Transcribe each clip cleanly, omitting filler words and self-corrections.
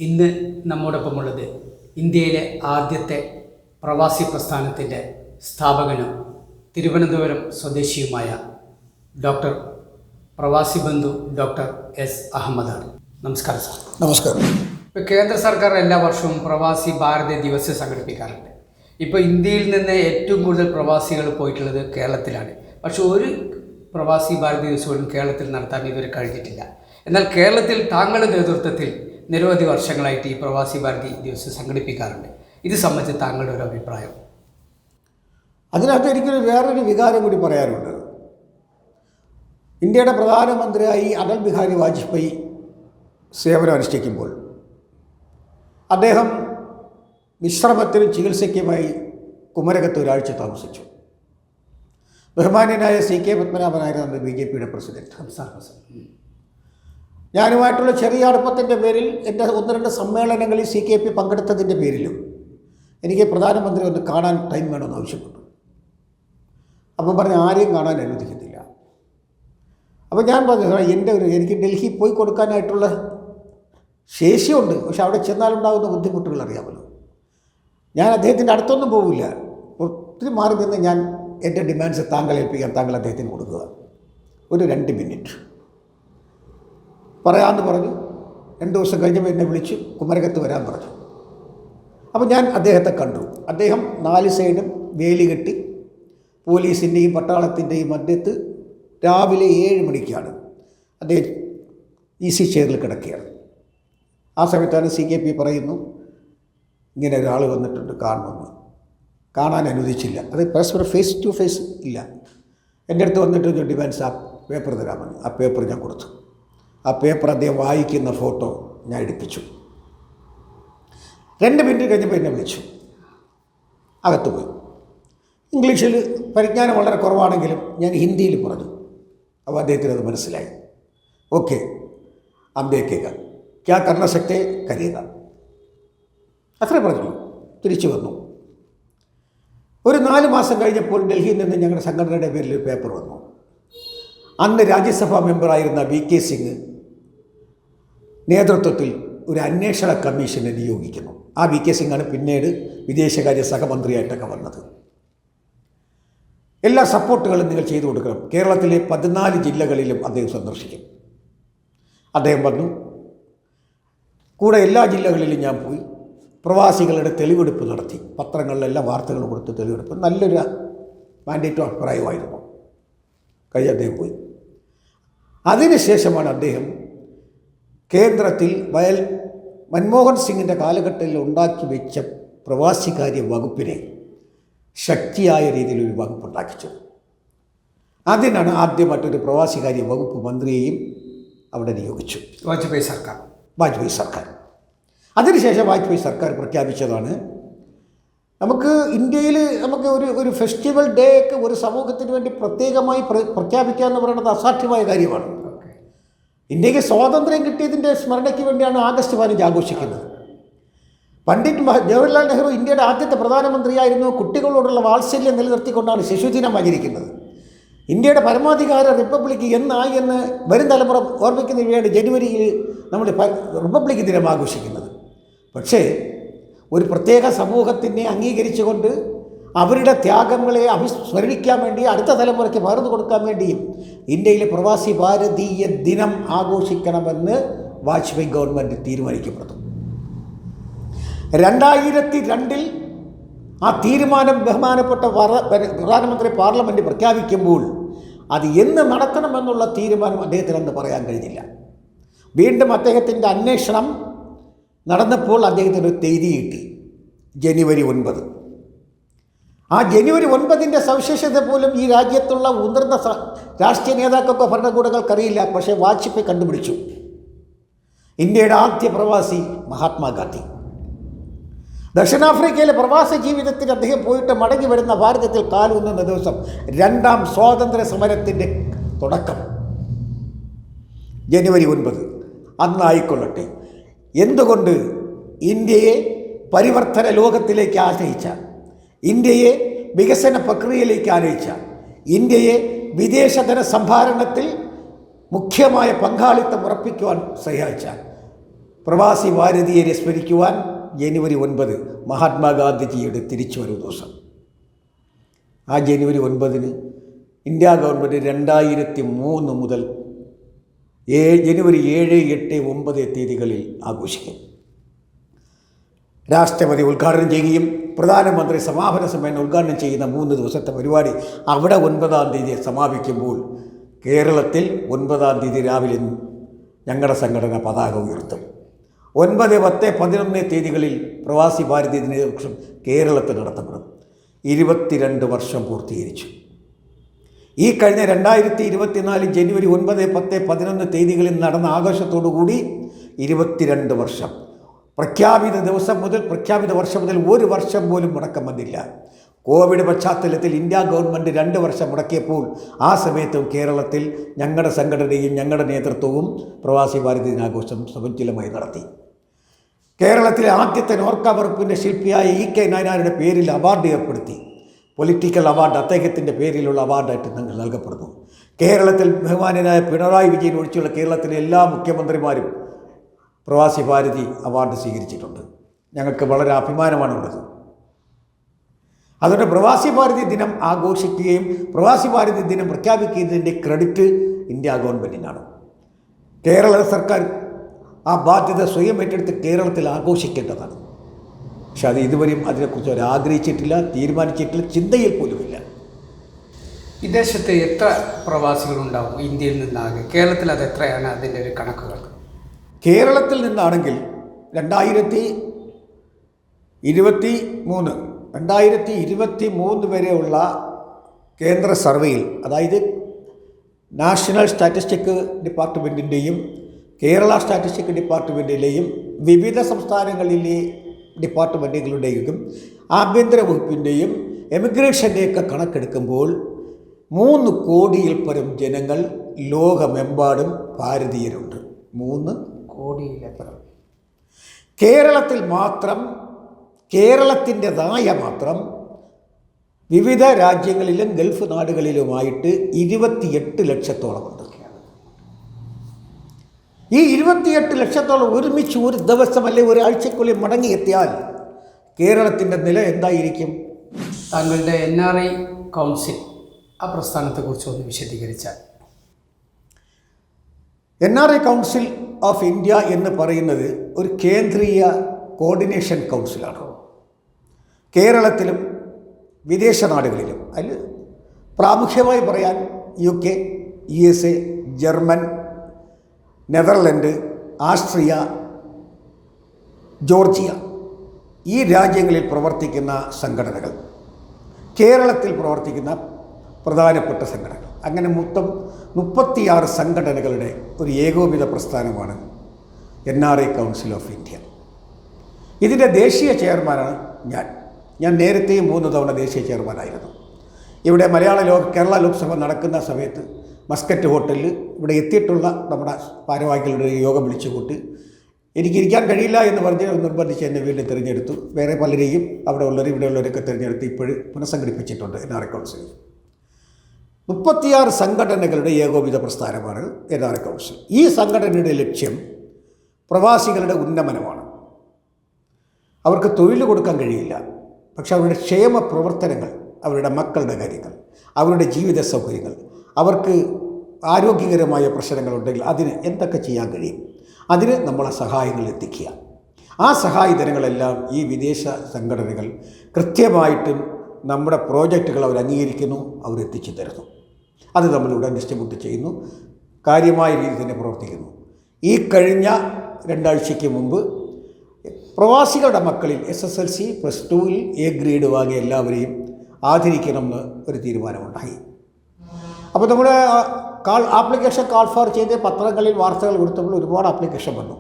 ഇന്ന് നമ്മോടൊപ്പമുള്ളത് ഇന്ത്യയിലെ ആദ്യത്തെ പ്രവാസി പ്രസ്ഥാനത്തിൻ്റെ സ്ഥാപകനും തിരുവനന്തപുരം സ്വദേശിയുമായ ഡോക്ടർ പ്രവാസി ബന്ധു ഡോക്ടർ എസ് അഹമ്മദാണ്. നമസ്കാരം സാർ. നമസ്കാരം. ഇപ്പോൾ കേന്ദ്ര സർക്കാർ എല്ലാ വർഷവും പ്രവാസി ഭാരത ദിവസ് സംഘടിപ്പിക്കാറുണ്ട്. ഇപ്പോൾ ഇന്ത്യയിൽ നിന്ന് ഏറ്റവും കൂടുതൽ പ്രവാസികൾ പോയിട്ടുള്ളത് കേരളത്തിലാണ്. പക്ഷെ ഒരു പ്രവാസി ഭാരത ദിവസ് പോലും കേരളത്തിൽ നടത്താൻ ഇതുവരെ കഴിഞ്ഞിട്ടില്ല. എന്നാൽ കേരളത്തിൽ താങ്കളുടെ നേതൃത്വത്തിൽ നിരവധി വർഷങ്ങളായിട്ട് ഈ പ്രവാസി ഭാരതി ദിവസ് സംഘടിപ്പിക്കാറുണ്ട്. ഇത് സംബന്ധിച്ച് താങ്കളുടെ ഒരു അഭിപ്രായം? അതിനകത്ത് എനിക്കൊരു വേറൊരു വികാരം കൂടി പറയാനുണ്ട്. ഇന്ത്യയുടെ പ്രധാനമന്ത്രിയായി അടൽ ബിഹാരി വാജ്പേയി സേവനം അനുഷ്ഠിക്കുമ്പോൾ അദ്ദേഹം വിശ്രമത്തിനും ചികിത്സയ്ക്കുമായി കുമരകത്ത് ഒരാഴ്ച താമസിച്ചു. ബഹുമാന്യനായ CK പത്മനാഭനായിരുന്നു നമ്മുടെ BJPയുടെ പ്രസിഡന്റ്. ഞാനുമായിട്ടുള്ള ചെറിയ അടുപ്പത്തിൻ്റെ പേരിൽ എൻ്റെ 1-2 സമ്മേളനങ്ങളിൽ CKP പങ്കെടുത്തതിൻ്റെ പേരിലും എനിക്ക് പ്രധാനമന്ത്രി ഒന്ന് കാണാൻ ടൈം വേണമെന്ന് ആവശ്യപ്പെട്ടു. അപ്പം പറഞ്ഞ് ആരെയും കാണാൻ അനുവദിക്കുന്നില്ല. അപ്പോൾ ഞാൻ പറഞ്ഞു, എനിക്ക് ഡൽഹി പോയി കൊടുക്കാനായിട്ടുള്ള ശേഷിയുണ്ട്, പക്ഷെ അവിടെ ചെന്നാലുണ്ടാകുന്ന ബുദ്ധിമുട്ടുകൾ അറിയാമല്ലോ. ഞാൻ അദ്ദേഹത്തിൻ്റെ അടുത്തൊന്നും പോവില്ല. ഒത്തിരി മാറി നിന്ന് ഞാൻ എൻ്റെ ഡിമാൻഡ്സ് താങ്കളെ ഏൽപ്പിക്കാൻ താങ്കൾ അദ്ദേഹത്തിന് കൊടുക്കുക. ഒരു 2 മിനിറ്റ് പറയാമെന്ന് പറഞ്ഞു. 2 ദിവസം കഴിഞ്ഞപ്പോൾ എന്നെ വിളിച്ച് കുമരകത്ത് വരാൻ പറഞ്ഞു. അപ്പോൾ ഞാൻ അദ്ദേഹത്തെ കണ്ടു. അദ്ദേഹം 4 സൈഡും വേലി കെട്ടി പോലീസിൻ്റെയും പട്ടാളത്തിൻ്റെയും മധ്യത്ത് രാവിലെ 7 മണിക്കാണ് അദ്ദേഹം ഈസി ചെയറിൽ കിടക്കുകയാണ്. ആ സമയത്താണ് CKP പറയുന്നു, ഇങ്ങനെ ഒരാൾ വന്നിട്ടുണ്ട്, കാണണമെന്ന്. കാണാൻ അനുവദിച്ചില്ല. അത് പരസ്പരം ഫേസ് ടു ഫേസ് ഇല്ല. എൻ്റെ അടുത്ത് വന്നിട്ട് ഡിമാൻഡ്സ് ആ പേപ്പർ തരാമെന്ന്. ആ പേപ്പർ ഞാൻ കൊടുത്തു. ആ പേപ്പർ അദ്ദേഹം വായിക്കുന്ന ഫോട്ടോ ഞാൻ എടുപ്പിച്ചു. 2 മിനിറ്റ് കഴിഞ്ഞപ്പോൾ എന്നെ വിളിച്ചു, അകത്ത് പോയി. ഇംഗ്ലീഷിൽ പരിജ്ഞാനം വളരെ കുറവാണെങ്കിലും ഞാൻ ഹിന്ദിയിൽ പറഞ്ഞു. അപ്പോൾ അദ്ദേഹത്തിന് അത് മനസ്സിലായി. ഓക്കെ, आप देखेगा क्या करना सकते करेगा, അത്രേ പറഞ്ഞുള്ളൂ. തിരിച്ചു വന്നു. ഒരു 4 മാസം കഴിഞ്ഞപ്പോൾ ഡൽഹിയിൽ നിന്ന് ഞങ്ങളുടെ സംഘടനയുടെ പേരിൽ ഒരു പേപ്പർ വന്നു. അന്ന് രാജ്യസഭാ മെമ്പറായിരുന്ന VK സിംഗ് നേതൃത്വത്തിൽ ഒരു അന്വേഷണ കമ്മീഷനെ നിയോഗിക്കുന്നു. ആ VK സിംഗാണ് പിന്നീട് വിദേശകാര്യ സഹമന്ത്രിയായിട്ടൊക്കെ വന്നത്. എല്ലാ സപ്പോർട്ടുകളും നിങ്ങൾ ചെയ്തു കൊടുക്കണം. കേരളത്തിലെ 14 ജില്ലകളിലും അദ്ദേഹം സന്ദർശിക്കും. അദ്ദേഹം വന്നു. കൂടെ എല്ലാ ജില്ലകളിലും ഞാൻ പോയി പ്രവാസികളുടെ തെളിവെടുപ്പ് നടത്തി. പത്രങ്ങളിലെല്ലാം വാർത്തകൾ കൊടുത്ത് തെളിവെടുപ്പ്. നല്ലൊരു മാൻഡേറ്റും അഭിപ്രായമായിരുന്നു. കഴിഞ്ഞ് അദ്ദേഹം പോയി. അതിനുശേഷമാണ് അദ്ദേഹം കേന്ദ്രത്തിൽ മൻമോഹൻ സിംഗിൻ്റെ കാലഘട്ടത്തിൽ ഉണ്ടാക്കി വെച്ച പ്രവാസികാര്യ വകുപ്പിനെ ശക്തിയായ രീതിയിലൊരു വകുപ്പുണ്ടാക്കിച്ചു. അതിനാണ് ആദ്യമായിട്ടൊരു പ്രവാസികാര്യ വകുപ്പ് മന്ത്രിയെയും അവിടെ നിയോഗിച്ചു. വാജ്പേയി സർക്കാർ. അതിനുശേഷം വാജ്പേയി സർക്കാർ പ്രഖ്യാപിച്ചതാണ്, നമുക്ക് ഇന്ത്യയിൽ നമുക്ക് ഒരു ഫെസ്റ്റിവൽ ഡേ ഒക്കെ ഒരു സമൂഹത്തിന് വേണ്ടി പ്രത്യേകമായി പ്രഖ്യാപിക്കുക എന്ന് പറയുന്നത് അസാധ്യമായ കാര്യമാണ്. ഇന്ത്യക്ക് സ്വാതന്ത്ര്യം കിട്ടിയതിൻ്റെ സ്മരണയ്ക്ക് വേണ്ടിയാണ് ആഗസ്റ്റ് 15 ആഘോഷിക്കുന്നത്. പണ്ഡിറ്റ് ജവഹർലാൽ നെഹ്റു ഇന്ത്യയുടെ ആദ്യത്തെ പ്രധാനമന്ത്രിയായിരുന്നു. കുട്ടികളോടുള്ള വാത്സല്യം നിലനിർത്തിക്കൊണ്ടാണ് ശിശുദിനം ആചരിക്കുന്നത്. ഇന്ത്യയുടെ പരമാധികാര റിപ്പബ്ലിക് എന്നായി എന്ന് വരും തലമുറ ഓർമ്മിക്കുന്നതിന് വേണ്ടി ജനുവരിയിൽ നമ്മൾ റിപ്പബ്ലിക് ദിനം ആഘോഷിക്കുന്നത്. പക്ഷേ ഒരു പ്രത്യേക സമൂഹത്തിനെ അംഗീകരിച്ചുകൊണ്ട് അവരുടെ ത്യാഗങ്ങളെ സ്മരിക്കാൻ വേണ്ടി അടുത്ത തലമുറയ്ക്ക് പകർന്നു കൊടുക്കാൻ വേണ്ടിയും ഇന്ത്യയിലെ പ്രവാസി ഭാരതീയ ദിനം ആഘോഷിക്കണമെന്ന് വാജ്പേയി ഗവൺമെൻറ് തീരുമാനിക്കപ്പെടുന്നു. 2002 ആ തീരുമാനം ബഹുമാനപ്പെട്ട പ്രധാനമന്ത്രി പാർലമെൻറ്റ് പ്രഖ്യാപിക്കുമ്പോൾ അത് എന്ന് നടത്തണമെന്നുള്ള തീരുമാനം അദ്ദേഹത്തിന് അന്ന് പറയാൻ കഴിഞ്ഞില്ല. വീണ്ടും അദ്ദേഹത്തിൻ്റെ അന്വേഷണം നടന്നപ്പോൾ അദ്ദേഹത്തിന് ഒരു തീയതി കിട്ടി, ജനുവരി 9. ആ ജനുവരി 9ൻ്റെ സവിശേഷത പോലും ഈ രാജ്യത്തുള്ള ഉയർന്ന രാഷ്ട്രീയ നേതാക്കൾക്കോ ഭരണകൂടങ്ങൾക്കറിയില്ല. പക്ഷേ വാജ്പേയി കണ്ടുപിടിച്ചു. ഇന്ത്യയുടെ ആദ്യ പ്രവാസി മഹാത്മാഗാന്ധി. ദക്ഷിണാഫ്രിക്കയിലെ പ്രവാസ ജീവിതത്തിൽ അദ്ദേഹം പോയിട്ട് മടങ്ങി വരുന്ന ഭാരതത്തിൽ കാലൂന്നുന്ന ദിവസം 2ാം സ്വാതന്ത്ര്യ സമരത്തിൻ്റെ തുടക്കം ജനുവരി 9. അന്നായിക്കൊള്ളട്ടെ. എന്തുകൊണ്ട് ഇന്ത്യയെ പരിവർത്തന ലോകത്തിലേക്ക് ആനയിച്ച, ഇന്ത്യയെ വികസന പ്രക്രിയയിലേക്ക് ആനയിച്ച, ഇന്ത്യയെ വിദേശധന സംഭാരണത്തിൽ മുഖ്യമായ പങ്കാളിത്തം ഉറപ്പിക്കുവാൻ സഹായിച്ച പ്രവാസി ഭാരതീയരെ സ്മരിക്കുവാൻ ജനുവരി 9 മഹാത്മാഗാന്ധിജിയുടെ തിരിച്ചുവരവ് ദിവസം. ആ ജനുവരി 9 ഇന്ത്യ ഗവൺമെൻറ് 2003 മുതൽ ജനുവരി 7, 8, 9 തീയതികളിൽ ആഘോഷിക്കും. രാഷ്ട്രപതി ഉദ്ഘാടനം ചെയ്യുകയും പ്രധാനമന്ത്രി സമാപന സമ്മേളനം ഉദ്ഘാടനം ചെയ്യുന്ന 3 ദിവസത്തെ പരിപാടി അവിടെ 9-ാം തീയതി സമാപിക്കുമ്പോൾ കേരളത്തിൽ 9-ാം തീയതി രാവിലെ ഞങ്ങളുടെ സംഘടന പതാക ഉയർത്തും. 9, 10, 11 തീയതികളിൽ പ്രവാസി ഭാരതീയ ദിനാഘോഷം കേരളത്തിൽ നടത്തപ്പെടും. 22 വർഷം പൂർത്തീകരിച്ചു. ഈ കഴിഞ്ഞ 2024 ജനുവരി 9, 10, 11 തീയതികളിൽ നടന്ന ആഘോഷത്തോടുകൂടി 22 വർഷം. പ്രഖ്യാപിത വർഷം മുതൽ ഒരു വർഷം പോലും മുടക്കം വന്നില്ല. കോവിഡ് പശ്ചാത്തലത്തിൽ ഇന്ത്യ ഗവൺമെൻറ് 2 വർഷം മുടക്കിയപ്പോൾ ആ സമയത്തും കേരളത്തിൽ ഞങ്ങളുടെ സംഘടനയും ഞങ്ങളുടെ നേതൃത്വവും പ്രവാസി ഭാരതീയ ദിനാഘോഷം സമുജ്വലമായി നടത്തി. കേരളത്തിലെ ആദ്യത്തെ നോർക്ക വകുപ്പിൻ്റെ ശില്പിയായ EK നായനാരുടെ പേരിൽ അവാർഡ് ഏർപ്പെടുത്തി. പൊളിറ്റിക്കൽ അവാർഡ് അദ്ദേഹത്തിൻ്റെ പേരിലുള്ള അവാർഡായിട്ട് ഞങ്ങൾ നൽകപ്പെടുന്നു. കേരളത്തിൽ ബഹുമാന്യനായ പിണറായി വിജയൻ ഒഴിച്ചുള്ള കേരളത്തിലെ എല്ലാ മുഖ്യമന്ത്രിമാരും പ്രവാസി ഭാരതി അവാർഡ് സ്വീകരിച്ചിട്ടുണ്ട്. ഞങ്ങൾക്ക് വളരെ അഭിമാനമാണുള്ളത്. അതുകൊണ്ട് പ്രവാസി ഭാരതി ദിനം ആഘോഷിക്കുകയും പ്രവാസി ഭാരതി ദിനം പ്രഖ്യാപിക്കുന്നതിൻ്റെ ക്രെഡിറ്റ് ഇന്ത്യ ഗവൺമെൻറ്റിനാണ്. കേരള സർക്കാർ ആ ബാധ്യത സ്വയം ഏറ്റെടുത്ത് കേരളത്തിൽ ആഘോഷിക്കേണ്ടതാണ്. പക്ഷെ അത് ഇതുവരെയും അതിനെക്കുറിച്ച് അവർ ആഗ്രഹിച്ചിട്ടില്ല, തീരുമാനിച്ചിട്ടില്ല, ചിന്തയിൽ പോലുമില്ല. വിദേശത്ത് എത്ര പ്രവാസികളുണ്ടാവും ഇന്ത്യയിൽ നിന്നാകെ? കേരളത്തിൽ അത് എത്രയാണ് അതിൻ്റെ ഒരു കണക്കുകൾ? കേരളത്തിൽ നിന്നാണെങ്കിൽ 2023 വരെയുള്ള കേന്ദ്ര സർവേയിൽ, അതായത് നാഷണൽ സ്റ്റാറ്റിസ്റ്റിക് ഡിപ്പാർട്ട്മെൻറ്റിൻ്റെയും കേരള സ്റ്റാറ്റിസ്റ്റിക് ഡിപ്പാർട്ട്മെൻറ്റിലെയും വിവിധ സംസ്ഥാനങ്ങളിലെ ഡിപ്പാർട്ട്മെൻറ്റുകളുടെയും ആഭ്യന്തര വകുപ്പിൻ്റെയും എമിഗ്രേഷൻ്റെയൊക്കെ കണക്കെടുക്കുമ്പോൾ 3 കോടിയിൽ പരം ജനങ്ങൾ ലോകമെമ്പാടും ഭാരതീയരുണ്ട്. 3 കോടിയിലപ്പുറം. കേരളത്തിൽ മാത്രം, കേരളത്തിൻ്റെതായ മാത്രം വിവിധ രാജ്യങ്ങളിലും ഗൾഫ് നാടുകളിലുമായിട്ട് 28 ലക്ഷത്തോളമുണ്ട്. ഈ 28 ലക്ഷത്തോളം ഒരുമിച്ച് ഒരു ദിവസം അല്ലെങ്കിൽ ഒരാഴ്ചക്കുള്ളിൽ മടങ്ങിയെത്തിയാൽ കേരളത്തിൻ്റെ നില എന്തായിരിക്കും? താങ്കളുടെ NRI കൗൺസിൽ ആ പ്രസ്ഥാനത്തെക്കുറിച്ച് ഒന്ന് വിശദീകരിച്ചാൽ. NRI കൗൺസിൽ ഓഫ് ഇന്ത്യ എന്ന് പറയുന്നത് ഒരു കേന്ദ്രീയ കോർഡിനേഷൻ കൗൺസിലാണ്. കേരളത്തിലും വിദേശ നാടുകളിലും, അതിൽ പ്രാമുഖ്യമായി പറയാൻ UK, USA, German, Netherland, Austria, Georgia ഈ രാജ്യങ്ങളിൽ പ്രവർത്തിക്കുന്ന സംഘടനകൾ, കേരളത്തിൽ പ്രവർത്തിക്കുന്ന പ്രധാനപ്പെട്ട സംഘടനകൾ, അങ്ങനെ മൊത്തം 36 സംഘടനകളുടെ ഒരു ഏകോപിത പ്രസ്ഥാനമാണ് NRI കൗൺസിൽ ഓഫ് ഇന്ത്യ. ഇതിൻ്റെ ദേശീയ ചെയർമാനാണ് ഞാൻ നേരത്തെയും 3 തവണ ദേശീയ ചെയർമാനായിരുന്നു. ഇവിടെ കേരള ലോക്സഭ നടക്കുന്ന സമയത്ത് മസ്കറ്റ് ഹോട്ടലിൽ ഇവിടെ എത്തിയിട്ടുള്ള നമ്മുടെ ഭാരവാഹികളുടെ യോഗം വിളിച്ചു കൂട്ടി എനിക്കിരിക്കാൻ കഴിയില്ല എന്ന് പറഞ്ഞ് നിർബന്ധിച്ച് എന്നെ വീണ്ടും തിരഞ്ഞെടുത്തു. വേറെ പലരെയും അവിടെ ഉള്ളവരും ഇവിടെ ഉള്ളവരൊക്കെ തിരഞ്ഞെടുത്ത് ഇപ്പോഴും പുനഃസംഘടിപ്പിച്ചിട്ടുണ്ട് NRI കൗൺസിൽ. 36 സംഘടനകളുടെ ഏകോപിത പ്രസ്ഥാനമാണ് NRI കൗൺസിൽ. ഈ സംഘടനയുടെ ലക്ഷ്യം പ്രവാസികളുടെ ഉന്നമനമാണ്. അവർക്ക് തൊഴിൽ കൊടുക്കാൻ കഴിയില്ല, പക്ഷെ അവരുടെ ക്ഷേമ പ്രവർത്തനങ്ങൾ, അവരുടെ മക്കളുടെ കാര്യങ്ങൾ, അവരുടെ ജീവിത സൗകര്യങ്ങൾ, അവർക്ക് ആരോഗ്യകരമായ പ്രശ്നങ്ങളുണ്ടെങ്കിൽ അതിന് എന്തൊക്കെ ചെയ്യാൻ കഴിയും, അതിന് നമ്മളെ സഹായങ്ങൾ എത്തിക്കുക. ആ സഹായധനങ്ങളെല്ലാം ഈ വിദേശ സംഘടനകൾ കൃത്യമായിട്ടും നമ്മുടെ പ്രോജക്റ്റുകൾ അവർ അംഗീകരിക്കുന്നു, അവരെത്തിച്ചു തരുന്നു. അത് നമ്മളിവിടെ ഡിസ്ട്രിബ്യൂട്ട് ചെയ്യുന്നു, കാര്യമായ രീതിയിൽ തന്നെ പ്രവർത്തിക്കുന്നു. ഈ കഴിഞ്ഞ 2 ആഴ്ചയ്ക്ക് മുമ്പ് പ്രവാസികളുടെ മക്കളിൽ SSLC +2 A ഗ്രേഡ് വാങ്ങിയ എല്ലാവരെയും ആദരിക്കണമെന്ന് ഒരു തീരുമാനമുണ്ടായി. അപ്പോൾ നമ്മൾ ആപ്ലിക്കേഷൻ കാൾ ഫോർ ചെയ്ത് പത്രങ്ങളിൽ വാർത്തകൾ കൊടുത്തപ്പോൾ ഒരുപാട് ആപ്ലിക്കേഷൻ വന്നു.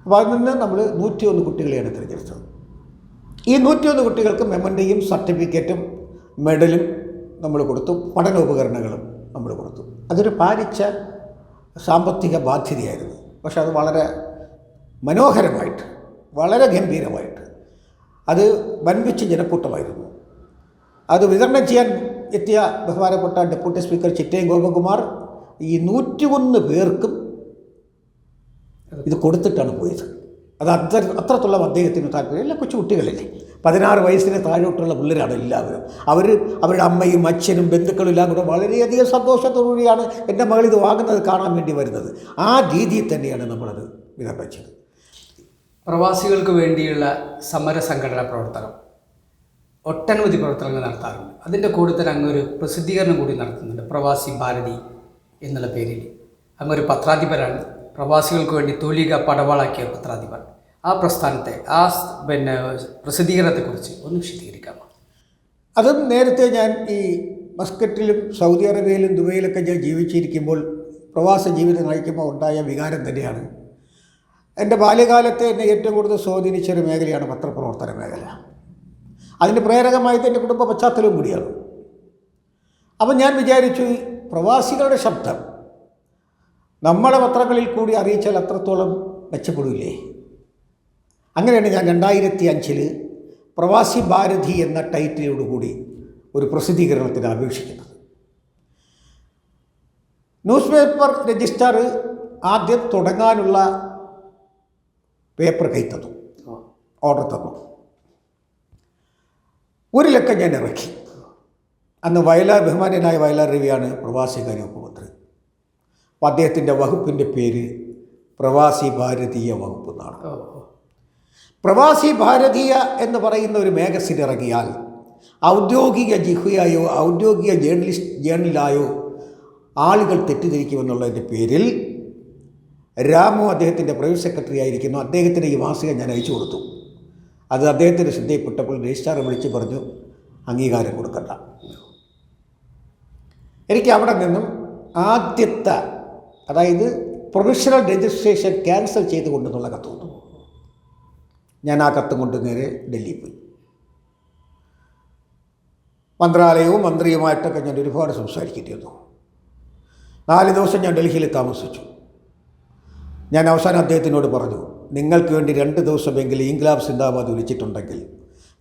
അപ്പോൾ അതിൽ നിന്ന് നമ്മൾ 101 കുട്ടികളെയാണ് തിരഞ്ഞെടുത്തത്. ഈ 101 കുട്ടികൾക്ക് മെമ്മൻ്റെയും സർട്ടിഫിക്കറ്റും മെഡലും നമ്മൾ കൊടുത്തു, പഠനോപകരണങ്ങളും നമ്മൾ കൊടുത്തു. അതൊരു പാലിച്ച സാമ്പത്തിക ബാധ്യതയായിരുന്നു. പക്ഷെ അത് വളരെ മനോഹരമായിട്ട്, വളരെ ഗംഭീരമായിട്ട്, അത് വൻപിച്ച ജനക്കൂട്ടമായിരുന്നു. അത് വിതരണം ചെയ്യാൻ എത്തിയ ബഹുമാനപ്പെട്ട ഡെപ്യൂട്ടി സ്പീക്കർ ചിറ്റയം ഗോപകുമാർ ഈ 101 പേർക്കും ഇത് കൊടുത്തിട്ടാണ് പോയത്. അത് അത്രത്തോളം അദ്ദേഹത്തിന് താല്പര്യം. എല്ലാ കൊച്ചു കുട്ടികളല്ലേ, 16 വയസ്സിന് താഴോട്ടുള്ള പിള്ളേരാണ് എല്ലാവരും. അവരുടെ അമ്മയും അച്ഛനും ബന്ധുക്കളും എല്ലാം കൂടെ വളരെയധികം സന്തോഷത്തോടുകൂടിയാണ് എൻ്റെ മകൾ ഇത് വാങ്ങുന്നത് കാണാൻ വേണ്ടി വരുന്നത്. ആ രീതിയിൽ തന്നെയാണ് നമ്മളത് വിതരണം ചെയ്തത്. പ്രവാസികൾക്ക് വേണ്ടിയുള്ള സമര സംഘടനാ പ്രവർത്തനം ഒട്ടനവധി പ്രവർത്തനങ്ങൾ നടത്താറുണ്ട്. അതിൻ്റെ കൂടുതൽ അങ്ങൊരു പ്രസിദ്ധീകരണം കൂടി നടത്തുന്നുണ്ട്, പ്രവാസി ഭാരതി എന്നുള്ള പേരിൽ. അങ്ങൊരു പത്രാധിപരാണ്, പ്രവാസികൾക്ക് വേണ്ടി തൂലിക പടവാളാക്കിയ പത്രാധിപർ. ആ പ്രസ്ഥാനത്തെ പ്രസിദ്ധീകരണത്തെക്കുറിച്ച് ഒന്ന് വിശദീകരിക്കാമോ? അതും നേരത്തെ ഞാൻ ഈ മസ്കറ്റിലും സൗദി അറേബ്യയിലും ദുബൈയിലൊക്കെ ഞാൻ ജീവിച്ചിരിക്കുമ്പോൾ പ്രവാസ ജീവിതം നയിക്കുമ്പോൾ ഉണ്ടായ വികാരം തന്നെയാണ്. എൻ്റെ ബാല്യകാലത്തെ എന്നെ ഏറ്റവും കൂടുതൽ സ്വാധീനിച്ചൊരു മേഖലയാണ് പത്രപ്രവർത്തന മേഖല. അതിന് പ്രേരകമായത് എൻ്റെ കുടുംബ പശ്ചാത്തലവും കൂടിയാണ്. അപ്പം ഞാൻ വിചാരിച്ചു, പ്രവാസികളുടെ ശബ്ദം നമ്മുടെ പത്രങ്ങളിൽ കൂടി അറിയിച്ചാൽ അത്രത്തോളം മെച്ചപ്പെടില്ലേ. അങ്ങനെയാണ് ഞാൻ 2005 പ്രവാസി ഭാരതി എന്ന ടൈറ്റിലോടുകൂടി ഒരു പ്രസിദ്ധീകരണത്തിന് അപേക്ഷിക്കുന്നത്. ന്യൂസ് പേപ്പർ രജിസ്ട്രാർ ആദ്യം തുടങ്ങാനുള്ള പേപ്പർ കൈ തന്നു, ഓർഡർ തന്നു. 1 ലക്കം ഞാൻ ഇറക്കി. അന്ന് ബഹുമാന്യനായ വയലാർ രവിയാണ് പ്രവാസികാര്യ ഉപമന്ത്രി. അപ്പോൾ അദ്ദേഹത്തിൻ്റെ വകുപ്പിൻ്റെ പേര് പ്രവാസി ഭാരതീയ വകുപ്പ് എന്നാണ്. പ്രവാസി ഭാരതീയ എന്ന് പറയുന്ന ഒരു മാഗസിൻ ഇറങ്ങിയാൽ ഔദ്യോഗിക ജിഹ്വയായോ ഔദ്യോഗിക ജേർണലായോ ആളുകൾ തെറ്റിദ്ധരിക്കുമെന്നുള്ളതിൻ്റെ പേരിൽ രാമു അദ്ദേഹത്തിൻ്റെ പ്രൈവറ്റ് സെക്രട്ടറി ആയിരിക്കുന്നു, അദ്ദേഹത്തിന് ഈ മാസിക ഞാൻ അയച്ചു കൊടുത്തു. അത് അദ്ദേഹത്തിൻ്റെ ശ്രദ്ധയിൽപ്പെട്ടപ്പോൾ രജിസ്ട്രാറെ വിളിച്ച് പറഞ്ഞു, അംഗീകാരം കൊടുക്കണ്ട. എനിക്ക് അവിടെ നിന്നും ആദ്യത്തെ, അതായത് പ്രൊവിഷണൽ രജിസ്ട്രേഷൻ ക്യാൻസൽ ചെയ്തുകൊണ്ടെന്നുള്ള കത്ത് വന്നു. ഞാൻ ആ കത്തും കൊണ്ട് നേരെ ഡൽഹിയിൽ പോയി. മന്ത്രാലയവും മന്ത്രിയുമായിട്ടൊക്കെ ഞാൻ ഒരുപാട് സംസാരിക്കേണ്ടി വന്നു. 4 ദിവസം ഞാൻ ഡൽഹിയിൽ താമസിച്ചു. ഞാൻ അവസാനം അദ്ദേഹത്തിനോട് പറഞ്ഞു, നിങ്ങൾക്ക് വേണ്ടി 2 ദിവസമെങ്കിലും ഇൻക്ലാബ് സിന്ദാബാദ് വിളിച്ചിട്ടുണ്ടെങ്കിൽ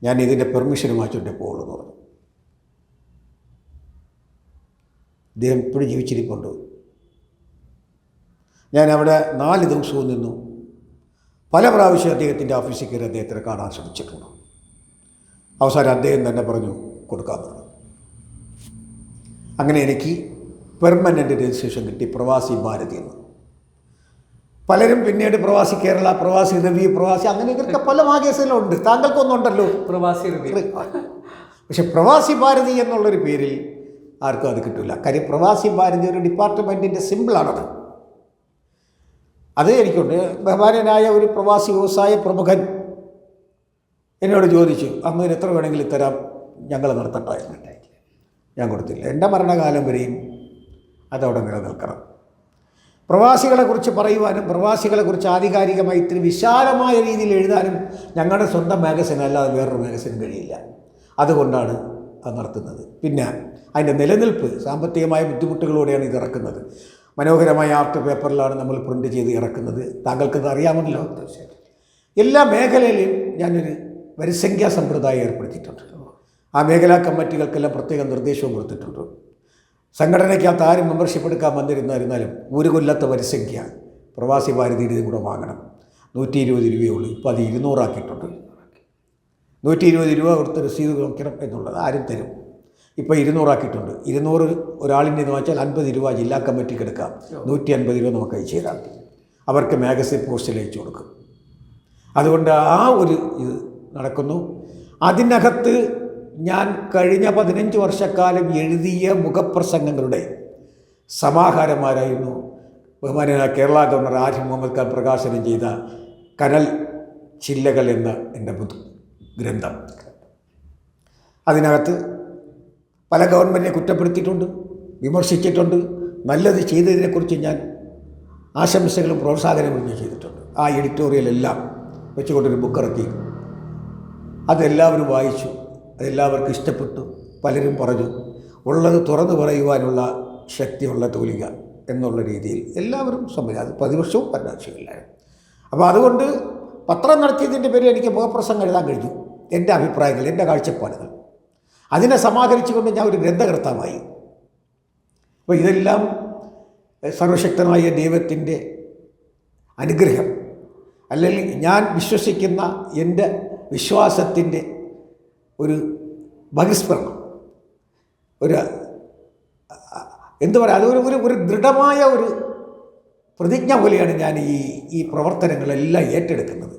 ഞാൻ ഇതിൻ്റെ പെർമിഷൻ വാങ്ങിച്ചിട്ടേ പോകുള്ളൂ എന്ന് പറഞ്ഞു. അദ്ദേഹം ഇപ്പോഴും ജീവിച്ചിരിപ്പുണ്ട്. ഞാൻ അവിടെ 4 ദിവസവും നിന്നു. പല പ്രാവശ്യം അദ്ദേഹത്തിൻ്റെ ഓഫീസിൽ കയറി അദ്ദേഹത്തിനെ കാണാൻ ശ്രമിച്ചിട്ടുണ്ട്. അവസാനം അദ്ദേഹം തന്നെ പറഞ്ഞു കൊടുക്കാൻ പറഞ്ഞു. അങ്ങനെ എനിക്ക് പെർമനൻ്റ് രജിസ്ട്രേഷൻ കിട്ടി, പ്രവാസി ഭാരതി എന്ന്. പലരും പിന്നീട് പ്രവാസി കേരള, പ്രവാസി രവി, പ്രവാസി അങ്ങനെയൊക്കെ പല മാഗസിനുണ്ട്. താങ്കൾക്കൊന്നും ഉണ്ടല്ലോ പ്രവാസി രവി. പക്ഷെ പ്രവാസി ഭാരതി എന്നുള്ളൊരു പേരിൽ ആർക്കും അത് കിട്ടില്ല. കാര്യം പ്രവാസി ഭാരതി ഒരു ഡിപ്പാർട്ട്മെൻറ്റിൻ്റെ സിമ്പിളാണത്. അത് എനിക്കുണ്ട്. ബഹുമാനനായ ഒരു പ്രവാസി വ്യവസായ പ്രമുഖൻ എന്നോട് ചോദിച്ചു, അമ്മന് എത്ര വേണമെങ്കിലും തരാം, ഞങ്ങൾ നടത്തട്ടായിരുന്നു. ഞാൻ കൊടുത്തില്ല. എൻ്റെ മരണകാലം വരെയും അതവിടെ നിലനിൽക്കണം. പ്രവാസികളെക്കുറിച്ച് പറയുവാനും പ്രവാസികളെക്കുറിച്ച് ആധികാരികമായി ഇത്തിരി വിശാലമായ രീതിയിൽ എഴുതാനും ഞങ്ങളുടെ സ്വന്തം മാഗസിൻ അല്ലാതെ വേറൊരു മാഗസിനും കഴിയില്ല. അതുകൊണ്ടാണ് അത് നടത്തുന്നത്. പിന്നെ അതിൻ്റെ നിലനിൽപ്പ് സാമ്പത്തികമായ ബുദ്ധിമുട്ടുകളോടെയാണ് ഇത് ഇറക്കുന്നത്. മനോഹരമായ ആർട്ട് പേപ്പറിലാണ് നമ്മൾ പ്രിൻ്റ് ചെയ്ത് ഇറക്കുന്നത്. താങ്കൾക്കത് അറിയാമല്ലോ. എല്ലാ മേഖലയിലും ഞാനൊരു വരിസംഖ്യാ സമ്പ്രദായം ഏർപ്പെടുത്തിയിട്ടുണ്ട്. ആ മേഖലാ കമ്മിറ്റികൾക്കെല്ലാം പ്രത്യേക നിർദ്ദേശവും കൊടുത്തിട്ടുണ്ട്. സംഘടനയ്ക്കകത്ത് ആരും മെമ്പർഷിപ്പ് എടുക്കാൻ വന്നിരുന്നാലും 1 കൊല്ലത്തെ വരിസംഖ്യ പ്രവാസി ഭാരതിയുടെ ഇതും കൂടെ വാങ്ങണം. 120 രൂപയുള്ളൂ. ഇപ്പോൾ അത് 200 ആക്കിയിട്ടുണ്ട്. 120 രൂപ കൊടുത്ത് രസീത് നോക്കണം എന്നുള്ളത് ആരും തരും. ഇപ്പോൾ 200 ആക്കിയിട്ടുണ്ട്. 200 ഒരാളിൻ്റെ എന്ന് വെച്ചാൽ 50 രൂപ ജില്ലാ കമ്മിറ്റിക്ക് എടുക്കാം. 150 രൂപ നമുക്ക് അയച്ചു തരാം. അവർക്ക് മാഗസിൻ പോസ്റ്റിൽ അയച്ചു കൊടുക്കും. അതുകൊണ്ട് ആ ഒരു ഇത് നടക്കുന്നു. അതിനകത്ത് ഞാൻ കഴിഞ്ഞ 15 വർഷക്കാലം എഴുതിയ മുഖപ്രസംഗങ്ങളുടെ സമാഹാരമാരായിരുന്നു ബഹുമാനനായ കേരള ഗവർണർ ആരിഫ് മുഹമ്മദ് ഖാൻ പ്രകാശനം ചെയ്ത കനൽ ചില്ലകൾ എന്ന എൻ്റെ ഗ്രന്ഥം. അതിനകത്ത് പല ഗവൺമെൻറ്റിനെ കുറ്റപ്പെടുത്തിയിട്ടുണ്ട്, വിമർശിച്ചിട്ടുണ്ട്. നല്ലത് ചെയ്തതിനെക്കുറിച്ച് ഞാൻ ആശംസകളും പ്രോത്സാഹനങ്ങളും ചെയ്തിട്ടുണ്ട്. ആ എഡിറ്റോറിയലെല്ലാം വെച്ചുകൊണ്ടൊരു ബുക്കിറക്കി. അതെല്ലാവരും വായിച്ചു. അതെല്ലാവർക്കും ഇഷ്ടപ്പെട്ടു. പലരും പറഞ്ഞു ഉള്ളത് തുറന്നു പറയുവാനുള്ള ശക്തിയുള്ള തൂലിക എന്നുള്ള രീതിയിൽ എല്ലാവരും സമ്മതിച്ചു. അത് പ്രതിപക്ഷവും ഭരണപക്ഷവുമില്ലായിരുന്നു. അപ്പോൾ അതുകൊണ്ട് പത്രം നടത്തിയതിൻ്റെ പേരിൽ എനിക്ക് മുഖപ്രസംഗം എഴുതാൻ കഴിഞ്ഞു. എൻ്റെ അഭിപ്രായങ്ങൾ, എൻ്റെ കാഴ്ചപ്പാടുകൾ അതിനെ സമാഹരിച്ചുകൊണ്ട് ഞാൻ ഒരു ഗ്രന്ഥകർത്താവായി. അപ്പോൾ ഇതെല്ലാം സർവശക്തനായ ദൈവത്തിൻ്റെ അനുഗ്രഹം, അല്ലെങ്കിൽ ഞാൻ വിശ്വസിക്കുന്ന എൻ്റെ വിശ്വാസത്തിൻ്റെ ഒരു ബഹിസ്ഫുരണം, ഒരു എന്താ പറയുക, അതൊരു ദൃഢമായ ഒരു പ്രതിജ്ഞ പോലെയാണ് ഞാൻ ഈ പ്രവർത്തനങ്ങളെല്ലാം ഏറ്റെടുക്കുന്നത്.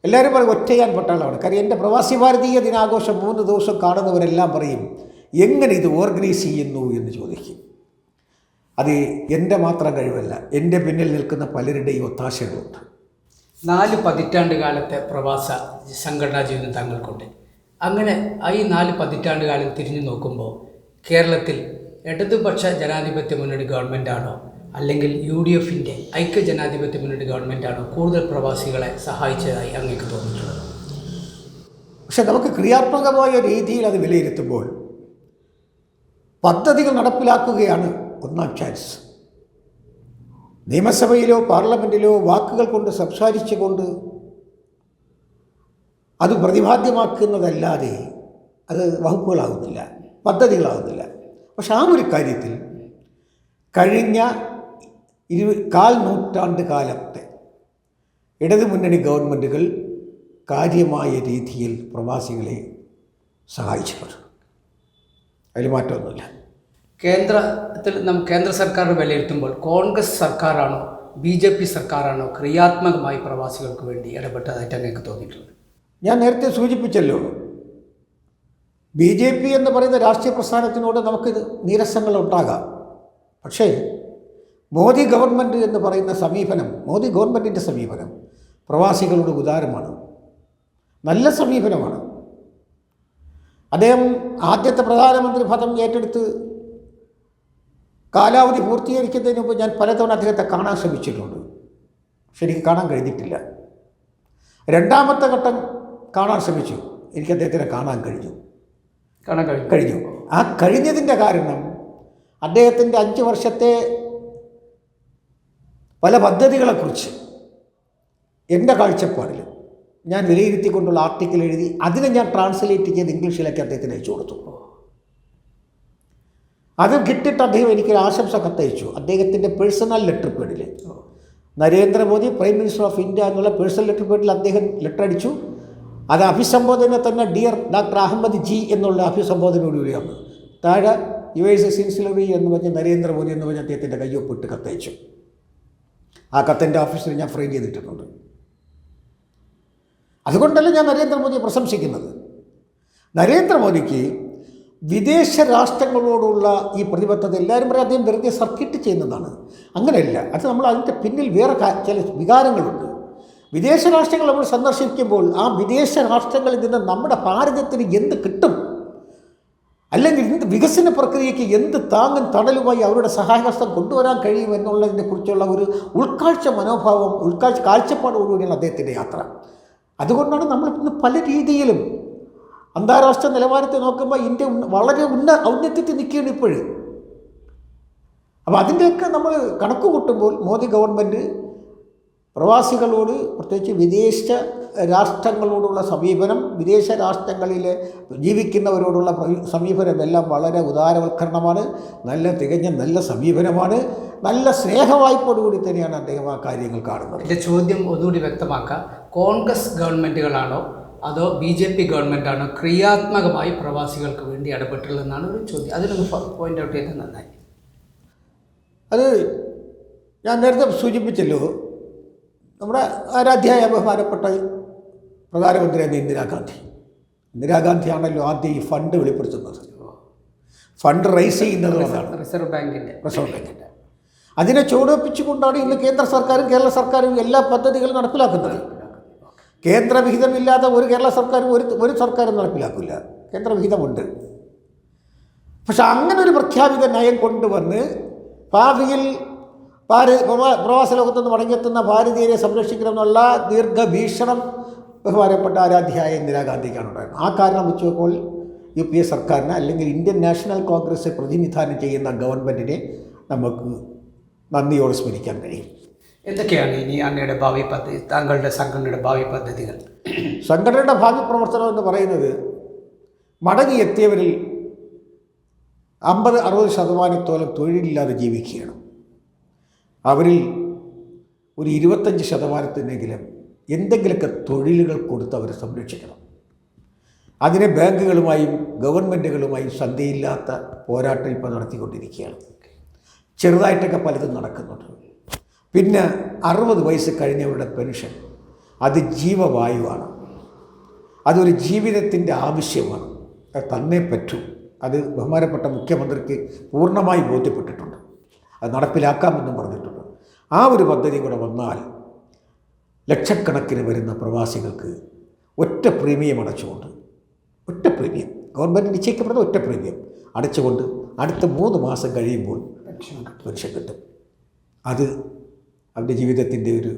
എല്ലാവരും പറയും ഒറ്റയാൻ പട്ടാളമാണ്. കാര്യം എൻ്റെ പ്രവാസി ഭാരതീയ ദിനാഘോഷം 3 ദിവസം കാണുന്നവരെല്ലാം പറയും എങ്ങനെ ഇത് ഓർഗനൈസ് ചെയ്യുന്നു എന്ന് ചോദിക്കും. അത് എൻ്റെ മാത്രം കഴിവല്ല, എൻ്റെ പിന്നിൽ നിൽക്കുന്ന പലരുടെയും ഒത്താശകളുണ്ട്. 4 പതിറ്റാണ്ട് കാലത്തെ പ്രവാസ സംഘടനാ ജീവിതം താങ്കൾക്കുണ്ട്. അങ്ങനെ ഈ 4 പതിറ്റാണ്ട് കാലം തിരിഞ്ഞു നോക്കുമ്പോൾ കേരളത്തിൽ ഇടതുപക്ഷ ജനാധിപത്യ മുന്നണി ഗവൺമെൻറ്റാണോ അല്ലെങ്കിൽ UDFൻ്റെ ഐക്യ ജനാധിപത്യ മുന്നണി ഗവൺമെൻറ്റാണോ കൂടുതൽ പ്രവാസികളെ സഹായിച്ചതായി അങ്ങേക്ക് തോന്നിയിട്ടുള്ളത്? പക്ഷെ നമുക്ക് ക്രിയാത്മകമായ രീതിയിൽ അത് വിലയിരുത്തുമ്പോൾ പദ്ധതികൾ നടപ്പിലാക്കുകയാണ് ഒന്നാം ചാൻസ്. നിയമസഭയിലോ പാർലമെൻറ്റിലോ വാക്കുകൾ കൊണ്ട് സംസാരിച്ചുകൊണ്ട് അത് പ്രതിപാദ്യമാക്കുന്നതല്ലാതെ അത് വകുപ്പുകളാകുന്നില്ല, പദ്ധതികളാകുന്നില്ല. പക്ഷെ ആ ഒരു കാര്യത്തിൽ കഴിഞ്ഞ 1/4 നൂറ്റാണ്ട് കാലത്തെ ഇടതുമുന്നണി ഗവൺമെൻറ്റുകൾ കാര്യമായ രീതിയിൽ പ്രവാസികളെ സഹായിച്ചിട്ടുണ്ട്. അതിൽ മാറ്റമൊന്നുമില്ല. കേന്ദ്ര സർക്കാർ വിലയിരുത്തുമ്പോൾ കോൺഗ്രസ് സർക്കാരാണോ BJP സർക്കാരാണോ ക്രിയാത്മകമായി പ്രവാസികൾക്ക് വേണ്ടി ഇടപെട്ടതായിട്ട് അങ്ങേക്ക് തോന്നിയിട്ടുള്ളത്? ഞാൻ നേരത്തെ സൂചിപ്പിച്ചല്ലോ, BJP എന്ന് പറയുന്ന രാഷ്ട്രീയ പ്രസ്ഥാനത്തിനോട് നമുക്ക് നീരസങ്ങളുണ്ടാകാം. പക്ഷേ മോദി ഗവൺമെൻറ് എന്ന് പറയുന്ന സമീപനം, മോദി ഗവൺമെൻറ്റിൻ്റെ സമീപനം പ്രവാസികളോട് ഉദാരമാണ്, നല്ല സമീപനമാണ്. അദ്ദേഹം ആദ്യത്തെ പ്രധാനമന്ത്രി പദം ഏറ്റെടുത്ത് കാലാവധി പൂർത്തീകരിക്കുന്നതിന് മുമ്പ് ഞാൻ പലതവണ അദ്ദേഹത്തെ കാണാൻ ശ്രമിച്ചിട്ടുണ്ട്. പക്ഷെ എനിക്ക് കാണാൻ കഴിഞ്ഞിട്ടില്ല. 2ാമത്തെ ഘട്ടം കാണാൻ ശ്രമിച്ചു, എനിക്ക് അദ്ദേഹത്തിനെ കാണാൻ കഴിഞ്ഞു. ആ കഴിഞ്ഞതിൻ്റെ കാരണം അദ്ദേഹത്തിൻ്റെ 5 വർഷത്തെ പല പദ്ധതികളെക്കുറിച്ച് എൻ്റെ കാഴ്ചപ്പാടിൽ ഞാൻ വിലയിരുത്തിക്കൊണ്ടുള്ള ആർട്ടിക്കിൾ എഴുതി അതിനെ ഞാൻ ട്രാൻസ്ലേറ്റ് ചെയ്ത് ഇംഗ്ലീഷിലേക്ക് അദ്ദേഹത്തിന് അയച്ചു കൊടുത്തു. അത് കിട്ടിയിട്ട് അദ്ദേഹം എനിക്കൊരു ആശംസ കത്തയച്ചു. അദ്ദേഹത്തിൻ്റെ personal letter പേഡിൽ Narendra Modi prime minister of India എന്നുള്ള പേഴ്സണൽ ലെറ്റർ പേഡിൽ അദ്ദേഹം ലെറ്റർ അടിച്ചു. അത് അഭിസംബോധന തന്നെ ഡിയർ ഡോക്ടർ അഹമ്മദ് ജി എന്നുള്ള അഭിസംബോധനയോടുകൂടിയാണ്. താഴെ യുഎസ് സിൻസിലറി എന്ന് പറഞ്ഞ് നരേന്ദ്രമോദി എന്ന് പറഞ്ഞ് അദ്ദേഹത്തിൻ്റെ കയ്യൊപ്പിട്ട് കത്തയച്ചു. ആ കത്തിൻ്റെ ഓഫീസിൽ ഞാൻ ഫ്രെയിം ചെയ്തിട്ടുണ്ട്. അതുകൊണ്ടല്ല ഞാൻ നരേന്ദ്രമോദിയെ പ്രശംസിക്കുന്നത്. നരേന്ദ്രമോദിക്ക് വിദേശ രാഷ്ട്രങ്ങളോടുള്ള ഈ പ്രതിബദ്ധത എല്ലാവരും പറയും അദ്ദേഹം വെറുതെ സർക്കിട്ട് ചെയ്യുന്നതാണ്. അങ്ങനെയല്ല, അത് നമ്മൾ അതിൻ്റെ പിന്നിൽ വേറെ ചില വികാരങ്ങളുണ്ട്. വിദേശ രാഷ്ട്രങ്ങൾ നമ്മൾ സന്ദർശിക്കുമ്പോൾ ആ വിദേശ രാഷ്ട്രങ്ങളിൽ നിന്ന് നമ്മുടെ ഭാരതത്തിന് എന്ത് കിട്ടും, അല്ലെങ്കിൽ എന്ത് വികസന പ്രക്രിയയ്ക്ക് എന്ത് താങ്ങും തണലുമായി അവരുടെ സഹായഹസ്തം കൊണ്ടുവരാൻ കഴിയും എന്നുള്ളതിനെക്കുറിച്ചുള്ള ഒരു മനോഭാവം കാഴ്ചപ്പാടോടുകൂടിയാണ് അദ്ദേഹത്തിൻ്റെ യാത്ര. അതുകൊണ്ടാണ് നമ്മൾ ഇന്ന് പല രീതിയിലും അന്താരാഷ്ട്ര നിലവാരത്തെ നോക്കുമ്പോൾ ഇന്ത്യ വളരെ ഔന്നത്യത്തിൽ നിൽക്കുകയാണ് ഇപ്പോഴും. അപ്പോൾ അതിൻ്റെയൊക്കെ നമ്മൾ കണക്ക് കൂട്ടുമ്പോൾ മോദി ഗവൺമെൻറ് പ്രവാസികളോട്, പ്രത്യേകിച്ച് വിദേശ രാഷ്ട്രങ്ങളോടുള്ള സമീപനം, വിദേശ രാഷ്ട്രങ്ങളിൽ ജീവിക്കുന്നവരോടുള്ള സമീപനം എല്ലാം വളരെ ഉദാരവൽക്കരണമാണ്, തികഞ്ഞ നല്ല സമീപനമാണ്, നല്ല സ്നേഹവായ്പോടുകൂടി തന്നെയാണ് അദ്ദേഹം ആ കാര്യങ്ങൾ കാണുന്നത്. എൻ്റെ ചോദ്യം ഒന്നുകൂടി വ്യക്തമാക്കാം. കോൺഗ്രസ് ഗവൺമെൻറ്റുകളാണോ അതോ BJP ഗവൺമെൻറ്റാണോ ക്രിയാത്മകമായി പ്രവാസികൾക്ക് വേണ്ടി ഇടപെട്ടുള്ളതെന്നാണ് ഒരു ചോദ്യം. അതിനൊന്ന് പോയിൻ്റ് ഔട്ട് ചെയ്ത് നന്നായി. അത് ഞാൻ നേരത്തെ സൂചിപ്പിച്ചല്ലോ, നമ്മുടെ ആരാധ്യായ ബഹുമാനപ്പെട്ട പ്രധാനമന്ത്രിയാണ് ഇന്ദിരാഗാന്ധിയാണല്ലോ ആദ്യം ഈ ഫണ്ട് വെളിപ്പെടുത്തുന്നത്. ഫണ്ട് റൈസ് ചെയ്യുന്നതാണ് റിസർവ് ബാങ്കിൻ്റെ. അതിനെ ചുവടുവെപ്പിച്ചുകൊണ്ടാണ് ഇന്ന് കേന്ദ്ര സർക്കാരും കേരള സർക്കാരും എല്ലാ പദ്ധതികളും നടപ്പിലാക്കുന്നത്. കേന്ദ്രവിഹിതമില്ലാതെ ഒരു കേരള സർക്കാരും ഒരു സർക്കാരും നടപ്പിലാക്കില്ല. കേന്ദ്രവിഹിതമുണ്ട്. പക്ഷെ അങ്ങനെ ഒരു പ്രഖ്യാപിത നയം കൊണ്ടുവന്ന് ഭാവിയിൽ പ്രവാസ ലോകത്തുനിന്ന് മടങ്ങിയെത്തുന്ന ഭാരതീയരെ സംരക്ഷിക്കണമെന്നുള്ള ദീർഘവീക്ഷണം ബഹുമാനപ്പെട്ട ആരാധ്യായ ഇന്ദിരാഗാന്ധിക്കാണ് ഉണ്ടായിരുന്നത്. ആ കാരണം വെച്ച് നോക്കുമ്പോൾ UPA സർക്കാരിന്, അല്ലെങ്കിൽ ഇന്ത്യൻ നാഷണൽ കോൺഗ്രസ് പ്രതിനിധാനം ചെയ്യുന്ന ഗവൺമെൻറ്റിനെ നമുക്ക് നന്ദിയോടെ സ്മരിക്കാൻ കഴിയും. എന്തൊക്കെയാണ് ഇനി അങ്ങയുടെ ഭാവി പദ്ധതി, താങ്കളുടെ സംഘടനയുടെ ഭാവി പദ്ധതികൾ? സംഘടനയുടെ ഭാവി പ്രവർത്തനം എന്ന് പറയുന്നത് മടങ്ങിയെത്തിയവരിൽ 50-60% തൊഴിലില്ലാതെ ജീവിക്കുകയാണ്. അവരിൽ ഒരു 25% എന്തെങ്കിലുമൊക്കെ തൊഴിലുകൾ കൊടുത്ത് അവരെ സംരക്ഷിക്കണം. അതിനെ ബാങ്കുകളുമായും ഗവൺമെൻറ്റുകളുമായും സന്ധിയില്ലാത്ത പോരാട്ടം ഇപ്പോൾ നടത്തിക്കൊണ്ടിരിക്കുകയാണ്. ചെറുതായിട്ടൊക്കെ പലതും നടക്കുന്നുണ്ട്. പിന്നെ 60 വയസ്സ് കഴിഞ്ഞവരുടെ പെൻഷൻ അത് ജീവവായുവാണ്. അതൊരു ജീവിതത്തിൻ്റെ ആവശ്യമാണ്. അത് തന്നേ പറ്റൂ. അത് ബഹുമാനപ്പെട്ട മുഖ്യമന്ത്രിക്ക് പൂർണ്ണമായി ബോധ്യപ്പെട്ടിട്ടുണ്ട്. അത് നടപ്പിലാക്കാമെന്നും പറഞ്ഞിട്ടുണ്ട്. ആ ഒരു പദ്ധതി കൂടെ വന്നാൽ ലക്ഷക്കണക്കിന് വരുന്ന പ്രവാസികൾക്ക് ഒറ്റ പ്രീമിയം അടച്ചുകൊണ്ട്, ഒറ്റ പ്രീമിയം ഗവൺമെൻറ് നിശ്ചയിക്കപ്പെടുന്ന ഒറ്റ പ്രീമിയം അടച്ചുകൊണ്ട് അടുത്ത 3 മാസം കഴിയുമ്പോൾ പെൻഷൻ കിട്ടും. അത് അവരുടെ ജീവിതത്തിൻ്റെ ഒരു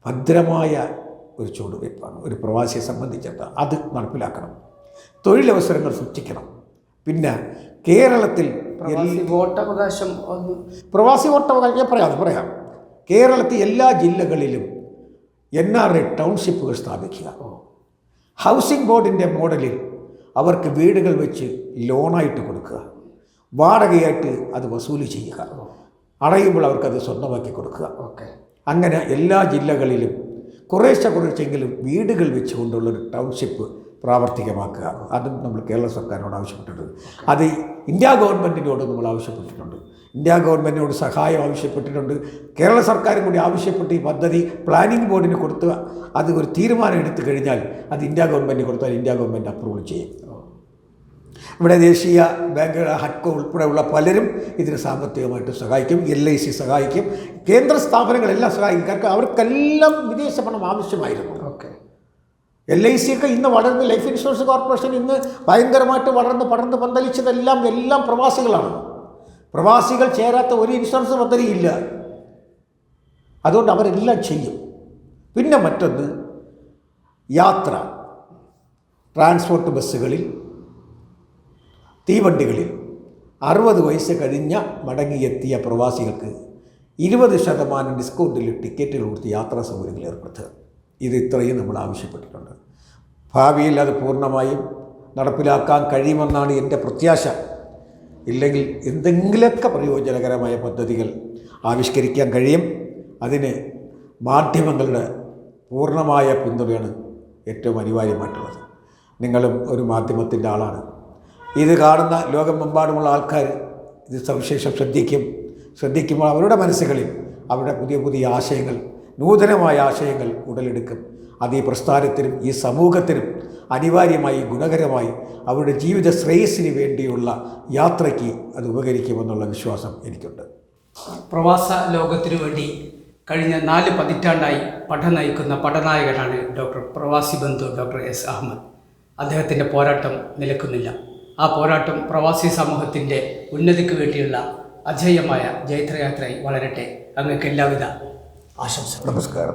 ഭദ്രമായ ഒരു ചുവടുവയ്പ്പാണ്. ഒരു പ്രവാസിയെ സംബന്ധിച്ചിടത്തോളം അത് നടപ്പിലാക്കണം. തൊഴിലവസരങ്ങൾ സൃഷ്ടിക്കണം. പിന്നെ കേരളത്തിൽ വോട്ടവകാശം പ്രവാസി വോട്ടവകാശം പറയാം. കേരളത്തിൽ എല്ലാ ജില്ലകളിലും NRA ടൗൺഷിപ്പുകൾ സ്ഥാപിക്കുക. ഹൗസിംഗ് ബോർഡിൻ്റെ മോഡലിൽ അവർക്ക് വീടുകൾ വെച്ച് ലോണായിട്ട് കൊടുക്കുക. വാടകയായിട്ട് അത് വസൂല് ചെയ്യുക. അടയുമ്പോൾ അവർക്കത് സ്വന്തമാക്കി കൊടുക്കുക. അങ്ങനെ എല്ലാ ജില്ലകളിലും കുറേശ്ശെങ്കിലും വീടുകൾ വെച്ചുകൊണ്ടുള്ളൊരു ടൗൺഷിപ്പ് പ്രാവർത്തികമാക്കുക. അതും നമ്മൾ കേരള സർക്കാരിനോട് ആവശ്യപ്പെട്ടിട്ടുണ്ട്. അത് ഇന്ത്യ ഗവൺമെൻറ്റിനോട് നമ്മൾ ആവശ്യപ്പെട്ടിട്ടുണ്ട്. ഇന്ത്യ ഗവൺമെൻറ്റിനോട് സഹായം ആവശ്യപ്പെട്ടിട്ടുണ്ട്. കേരള സർക്കാരും കൂടി ആവശ്യപ്പെട്ട് ഈ പദ്ധതി പ്ലാനിംഗ് ബോർഡിന് കൊടുത്ത് അത് ഒരു തീരുമാനം എടുത്തു കഴിഞ്ഞാൽ അത് ഇന്ത്യ ഗവൺമെൻറ്റിന് കൊടുത്താൽ ഇന്ത്യ ഗവൺമെൻറ് അപ്രൂവൽ ചെയ്യും. ഇവിടെ ദേശീയ ബാങ്കുകൾ, ഹഡ്കോ ഉൾപ്പെടെയുള്ള പലരും ഇതിന് സാമ്പത്തികമായിട്ട് സഹായിക്കും. LIC സഹായിക്കും. കേന്ദ്ര സ്ഥാപനങ്ങളെല്ലാം സഹായിക്കും. കാരണം അവർക്കെല്ലാം വിദേശ പണം ആവശ്യമായിരുന്നു. LIC ഒക്കെ ഇന്ന് വളർന്ന്, ലൈഫ് ഇൻഷുറൻസ് കോർപ്പറേഷൻ ഇന്ന് ഭയങ്കരമായിട്ട് പടർന്ന് പന്തലിച്ചതെല്ലാം പ്രവാസികളാണ്. പ്രവാസികൾ ചേരാത്ത ഒരു ഇൻഷുറൻസ് പദ്ധതിയില്ല. അതുകൊണ്ട് അവരെല്ലാം ചെയ്യും. പിന്നെ മറ്റൊന്ന്, യാത്ര, ട്രാൻസ്പോർട്ട് ബസ്സുകളിൽ, തീവണ്ടികളിൽ 60 വയസ്സ് കഴിഞ്ഞ മടങ്ങിയെത്തിയ പ്രവാസികൾക്ക് 20% ഡിസ്കൗണ്ടിൽ ടിക്കറ്റുകൾ കൊടുത്ത് യാത്രാ സൗകര്യങ്ങൾ ഏർപ്പെടുത്തുക. ഇത് ഇത്രയും നമ്മൾ ആവശ്യപ്പെട്ടിട്ടുണ്ട്. ഭാവിയിൽ അത് പൂർണ്ണമായും നടപ്പിലാക്കാൻ കഴിയുമെന്നാണ് എൻ്റെ പ്രത്യാശ. ഇല്ലെങ്കിൽ എന്തെങ്കിലുമൊക്കെ പ്രയോജനകരമായ പദ്ധതികൾ ആവിഷ്കരിക്കാൻ കഴിയും. അതിന് മാധ്യമങ്ങളുടെ പൂർണ്ണമായ പിന്തുണയാണ് ഏറ്റവും അനിവാര്യമായിട്ടുള്ളത്. നിങ്ങളും ഒരു മാധ്യമത്തിൻ്റെ ആളാണ്. ഇത് കാണുന്ന ലോകമെമ്പാടുമുള്ള ആൾക്കാർ ഇത് സവിശേഷം ശ്രദ്ധിക്കുമ്പോൾ അവരുടെ മനസ്സുകളിൽ അവരുടെ പുതിയ ആശയങ്ങൾ, നൂതനമായ ആശയങ്ങൾ ഉടലെടുക്കും. അത് ഈ പ്രസ്ഥാനത്തിനും ഈ സമൂഹത്തിനും അനിവാര്യമായി, ഗുണകരമായി അവരുടെ ജീവിത ശ്രേയസ്സിന് വേണ്ടിയുള്ള യാത്രയ്ക്ക് അത് ഉപകരിക്കുമെന്നുള്ള വിശ്വാസം എനിക്കുണ്ട്. പ്രവാസ ലോകത്തിനു വേണ്ടി കഴിഞ്ഞ 4 പതിറ്റാണ്ടായി നയിക്കുന്ന പടനായകനാണ് പ്രവാസി ബന്ധു ഡോക്ടർ S. അഹമ്മദ്. അദ്ദേഹത്തിൻ്റെ പോരാട്ടം നിലക്കുന്നില്ല. ആ പോരാട്ടം പ്രവാസി സമൂഹത്തിൻ്റെ ഉന്നതിക്ക് വേണ്ടിയുള്ള അജയ്യമായ ജൈത്രയാത്രയായി വളരട്ടെ. അങ്ങക്ക് എല്ലാവിധ ആശംസകൾ. നമസ്കാരം.